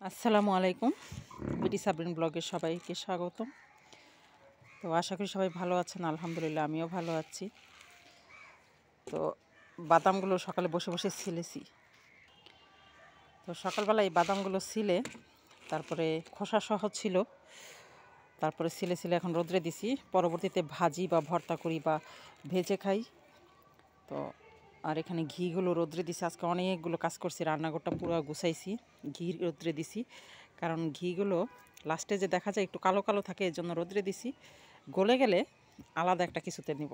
আসসালামু আলাইকুম। বিডি সাবরিন ব্লগে সবাইকে স্বাগতম। তো আশা করি সবাই ভালো আছেন। আলহামদুলিল্লাহ আমিও ভালো আছি। তো বাদামগুলো সকালে বসে বসে ছিলেছি। তো সকালবেলা এই বাদামগুলো ছিলে তারপরে খোসা সহ ছিল, তারপরে ছিলে এখন রোদ্রে দিছি। পরবর্তীতে ভাজি বা ভর্তা করি বা ভেজে খাই। তো আর এখানে ঘিগুলো রোদ্রে দিছি। আজকে অনেকগুলো কাজ করছি, রান্নাঘরটা পুরো গুছাইছি, ঘি রোদ্রে দিছি। কারণ ঘিগুলো লাস্টে যে দেখা যায় একটু কালো কালো থাকে, এর জন্য রোদ্রে দিছি। গলে গেলে আলাদা একটা কিছুতে নিব।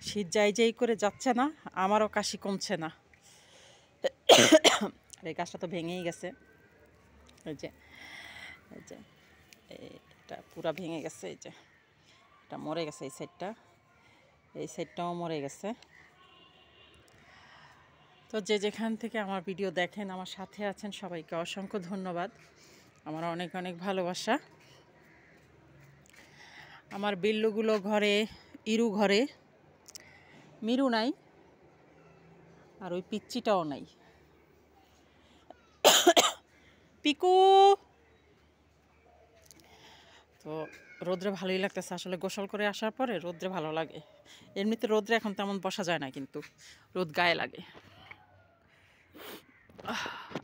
শীত যাই করে যাচ্ছে না, আমারও কাশি কমছে না। এই গাছটা তো ভেঙেই গেছে। এই যে এই যে এটা পুরা ভেঙে গেছে। এই যে এটা মরে গেছে, এই সাইডটাও মরে গেছে। তো যে যেখান থেকে আমার ভিডিও দেখেন, আমার সাথে আছেন, সবাইকে অসংখ্য ধন্যবাদ। আমার অনেক অনেক ভালোবাসা। আমার বিল্লুগুলো ঘরে, ইরু ঘরে, মিরু নাই, আর ওই পিচ্চিটাও নাই। পিকু। তো রোদ্রে ভালোই লাগতেছে আসলে, গোসল করে আসার পরে রোদ্রে ভালো লাগে। এমনিতে রোদ্রে এখন তেমন বসা যায় না, কিন্তু রোদ গায়ে লাগে।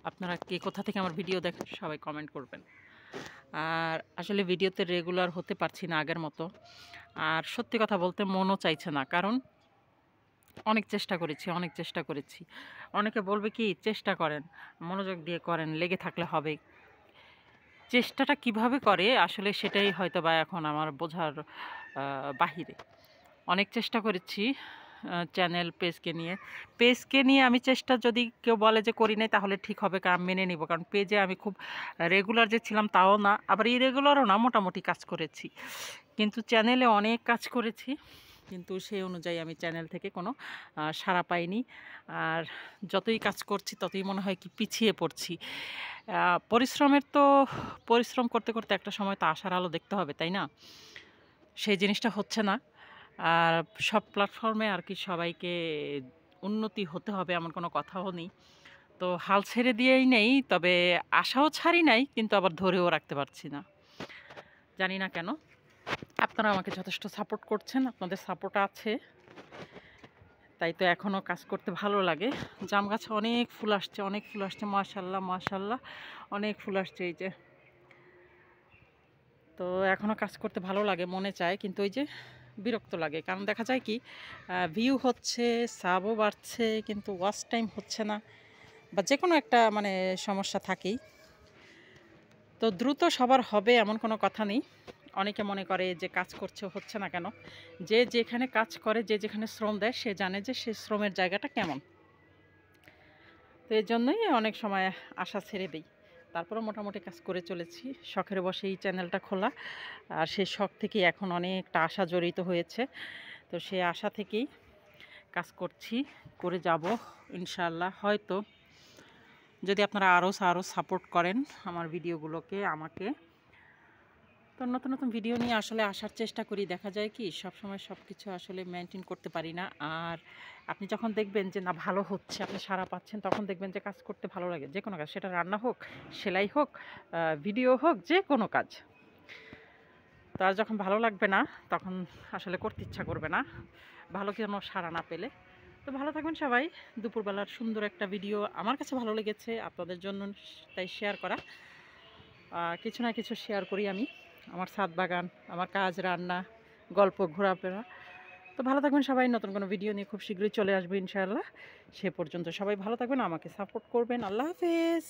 আপনারা কে কোথা থেকে আমার ভিডিও দেখেন সবাই কমেন্ট করবেন। আর আসলে ভিডিওতে রেগুলার হতে পারছি না আগের মতো। আর সত্যি কথা বলতে মনও চাইছে না, কারণ অনেক চেষ্টা করেছি। অনেকে বলবে কি, চেষ্টা করেন, মনোযোগ দিয়ে করেন, লেগে থাকলে হবে। চেষ্টাটা কিভাবে করে আসলে সেটাই হয়তো বা এখন আমার বোঝার বাহিরে। অনেক চেষ্টা করেছি চ্যানেল পেজকে নিয়ে আমি চেষ্টা, যদি কেউ বলে যে করি নাই তাহলে ঠিক হবে, কারণ মেনে নিব। কারণ পেজে আমি খুব রেগুলার যে ছিলাম তাও না, আবার ইরেগুলারও না, মোটামুটি কাজ করেছি। কিন্তু চ্যানেলে অনেক কাজ করেছি, কিন্তু সেই অনুযায়ী আমি চ্যানেল থেকে কোনো সাড়া পাইনি। আর যতই কাজ করছি ততই মনে হয় কি পিছিয়ে পড়ছি। পরিশ্রম করতে করতে একটা সময় তো আশার আলো দেখতে হবে, তাই না? সেই জিনিসটা হচ্ছে না। আর সব প্ল্যাটফর্মে আর কি সবাইকে উন্নতি হতে হবে এমন কোনো কথাও নেই। তো হাল ছেড়ে দিয়েই নেই, তবে আশাও ছাড়ি নাই, কিন্তু আবার ধরেও রাখতে পারছি না। জানি না কেন। আপনারা আমাকে যথেষ্ট সাপোর্ট করছেন, আপনাদের সাপোর্ট আছে, তাই তো এখনও কাজ করতে ভালো লাগে। জাম গাছে অনেক ফুল আসছে, মাশাআল্লাহ মাশাআল্লাহ, অনেক ফুল আসছে। এই যে, তো এখনও কাজ করতে ভালো লাগে, মনে চায়, কিন্তু ওই যে বিরক্ত লাগে। কারণ দেখা যায় কি, ভিউ হচ্ছে, সাবও বাড়ছে, কিন্তু ওয়াচ টাইম হচ্ছে না, বা যে কোনো একটা মানে সমস্যা থাকেই। তো দ্রুত সবার হবে এমন কোনো কথা নেই। অনেকে মনে করে যে কাজ করছে হচ্ছে না কেন। যে যেখানে কাজ করে, যে যেখানে শ্রম দেয়, সে জানে যে সে শ্রমের জায়গাটা কেমন। তো এই জন্যই অনেক সময় আশা ছেড়ে দিই। তারপরেও মোটামুটি কাজ করে চলেছি। শখের বসে এই চ্যানেলটা খোলা, আর সেই শখ থেকেই এখন অনেকটা আশা জড়িত হয়েছে। তো সেই আশা থেকেই কাজ করছি, করে যাব ইনশাআল্লাহ। হয়তো যদি আপনারা আরও সাপোর্ট করেন আমার ভিডিওগুলোকে, আমাকে, তো নতুন নতুন ভিডিও নিয়ে আসলে আসার চেষ্টা করি। দেখা যায় কি, সবসময় সব কিছু আসলে মেনটেন করতে পারি না। আর আপনি যখন দেখবেন যে না ভালো হচ্ছে, আপনি সাড়া পাচ্ছেন, তখন দেখবেন যে কাজ করতে ভালো লাগে। যে কোনো কাজ, সেটা রান্না হোক, সেলাই হোক, ভিডিও হোক, যে কোনো কাজ। তার যখন ভালো লাগবে না, তখন আসলে করতে ইচ্ছা করবে না, ভালো কোনো সাড়া না পেলে। তো ভালো থাকবেন সবাই। দুপুরবেলার সুন্দর একটা ভিডিও আমার কাছে ভালো লেগেছে, আপনাদের জন্য তাই শেয়ার করা। কিছু না কিছু শেয়ার করি আমি, আমার ছাদ বাগান, আমার কাজ, রান্না, গল্প, ঘোরাফেরা। তো ভালো থাকবেন সবাই। নতুন কোনো ভিডিও নিয়ে খুব শীঘ্রই চলে আসবে ইনশাআল্লাহ। সে পর্যন্ত সবাই ভালো থাকবেন, আমাকে সাপোর্ট করবেন। আল্লাহ হাফেজ।